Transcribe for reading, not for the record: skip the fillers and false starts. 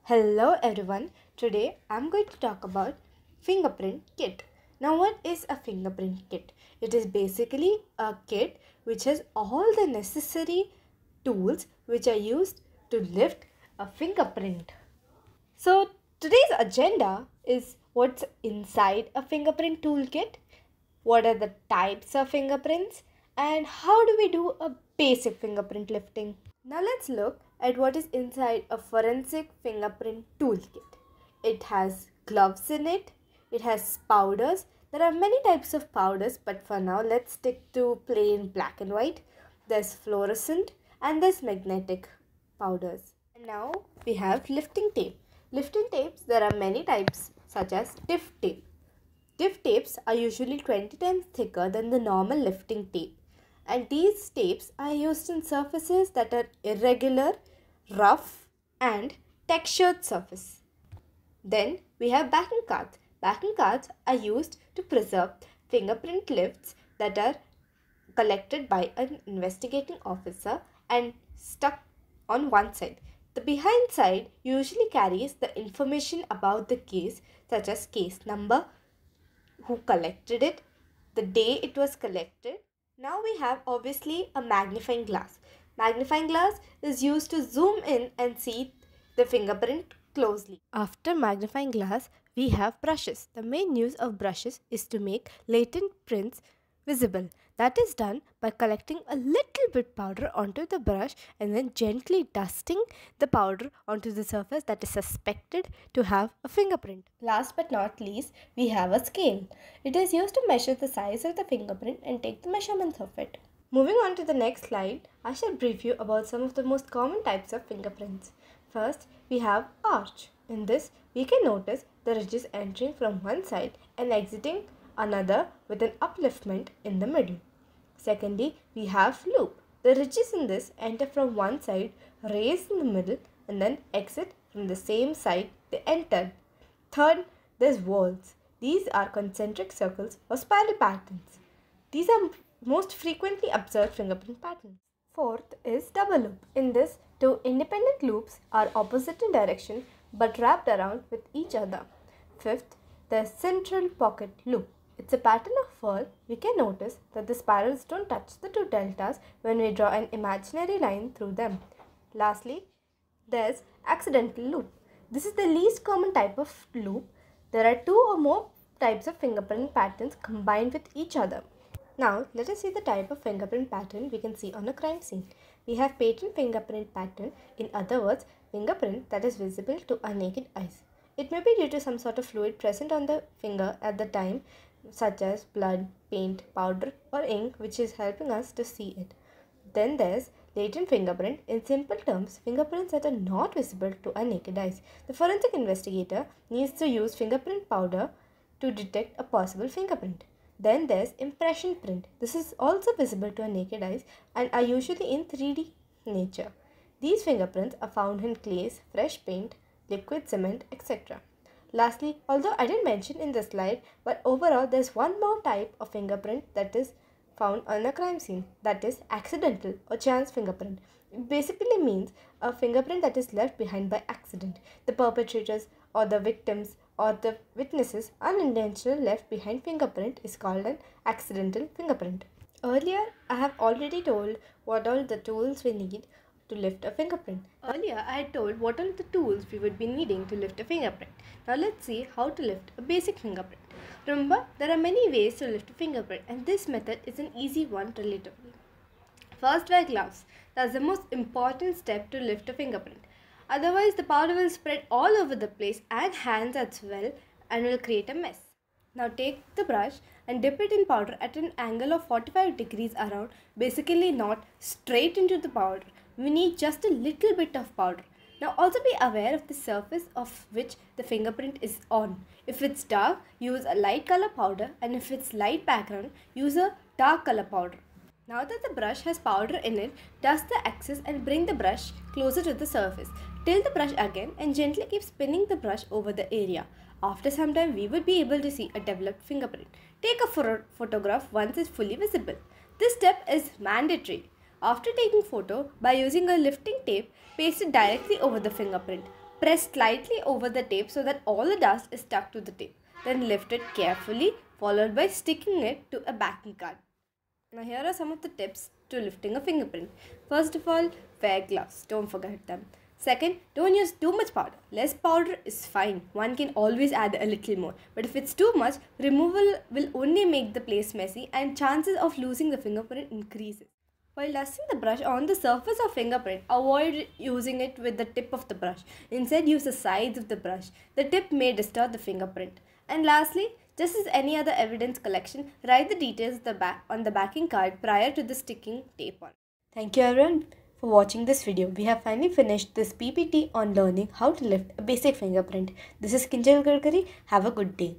Hello everyone. Today I'm going to talk about fingerprint kit. Now what is a fingerprint kit? It is basically a kit which has all the necessary tools which are used to lift a fingerprint. So today's agenda is what's inside a fingerprint toolkit, what are the types of fingerprints, and how do we do a basic fingerprint lifting. Now let's look at what is inside a forensic fingerprint toolkit. It has gloves in it, it has powders. There are many types of powders, but for now let's stick to plain black and white. There's fluorescent and there's magnetic powders. And now we have lifting tape. Lifting tapes, there are many types such as diff tape. Diff tapes are usually 20 times thicker than the normal lifting tape, and these tapes are used in surfaces that are irregular, rough and textured surface. Then we have backing cards. Backing cards are used to preserve fingerprint lifts that are collected by an investigating officer and stuck on one side. The behind side usually carries the information about the case, such as case number, who collected it, the day it was collected. Now we have obviously a magnifying glass. Magnifying glass is used to zoom in and see the fingerprint closely. After magnifying glass, we have brushes. The main use of brushes is to make latent prints visible. That is done by collecting a little bit powder onto the brush and then gently dusting the powder onto the surface that is suspected to have a fingerprint. Last but not least, we have a scale. It is used to measure the size of the fingerprint and take the measurements of it. Moving on to the next slide, I shall brief you about some of the most common types of fingerprints. First, we have arch. In this, we can notice the ridges entering from one side and exiting another with an upliftment in the middle. Secondly, we have loop. The ridges in this enter from one side, raise in the middle and then exit from the same side they entered. Third, there's whorls. These are concentric circles or spiral patterns. These are most frequently observed fingerprint patterns. Fourth is double loop. In this, two independent loops are opposite in direction but wrapped around with each other. Fifth, there's central pocket loop. It's a pattern of fur. We can notice that the spirals don't touch the two deltas when we draw an imaginary line through them. Lastly, there's accidental loop. This is the least common type of loop. There are two or more types of fingerprint patterns combined with each other. Now, let us see the type of fingerprint pattern we can see on a crime scene. We have patent fingerprint pattern, in other words, fingerprint that is visible to our naked eyes. It may be due to some sort of fluid present on the finger at the time, such as blood, paint, powder or ink, which is helping us to see it. Then there's latent fingerprint. In simple terms, fingerprints that are not visible to our naked eyes. The forensic investigator needs to use fingerprint powder to detect a possible fingerprint. Then there's impression print. This is also visible to our naked eyes and are usually in 3D nature. These fingerprints are found in clays, fresh paint, liquid cement, etc. Lastly, although I didn't mention in this slide, but overall there's one more type of fingerprint that is found on a crime scene, that is accidental or chance fingerprint. It basically means a fingerprint that is left behind by accident. The perpetrators or the victims or the witnesses' unintentional left behind fingerprint is called an accidental fingerprint. Earlier, I have already told what all the tools we need to lift a fingerprint. Earlier, I had told what are the tools we would be needing to lift a fingerprint. Now let's see how to lift a basic fingerprint. Remember, there are many ways to lift a fingerprint and this method is an easy one relatively. First, wear gloves. That's the most important step to lift a fingerprint. Otherwise, the powder will spread all over the place and hands as well and will create a mess. Now take the brush and dip it in powder at an angle of 45 degrees around, basically not straight into the powder. We need just a little bit of powder. Now also be aware of the surface of which the fingerprint is on. If it's dark, use a light color powder, and if it's light background, use a dark color powder. Now that the brush has powder in it, dust the excess and bring the brush closer to the surface. Tilt the brush again and gently keep spinning the brush over the area. After some time, we would be able to see a developed fingerprint. Take a photograph once it's fully visible. This step is mandatory. After taking photo, by using a lifting tape, paste it directly over the fingerprint. Press slightly over the tape so that all the dust is stuck to the tape. Then lift it carefully, followed by sticking it to a backing card. Now here are some of the tips to lifting a fingerprint. First of all, wear gloves. Don't forget them. Second, don't use too much powder. Less powder is fine. One can always add a little more. But if it's too much, removal will only make the place messy and chances of losing the fingerprint increases. While dusting the brush on the surface of fingerprint, avoid using it with the tip of the brush. Instead, use the sides of the brush. The tip may distort the fingerprint. And lastly, just as any other evidence collection, write the details on the backing card prior to the sticking tape on. Thank you everyone for watching this video. We have finally finished this PPT on learning how to lift a basic fingerprint. This is Kinjal Gadkari. Have a good day.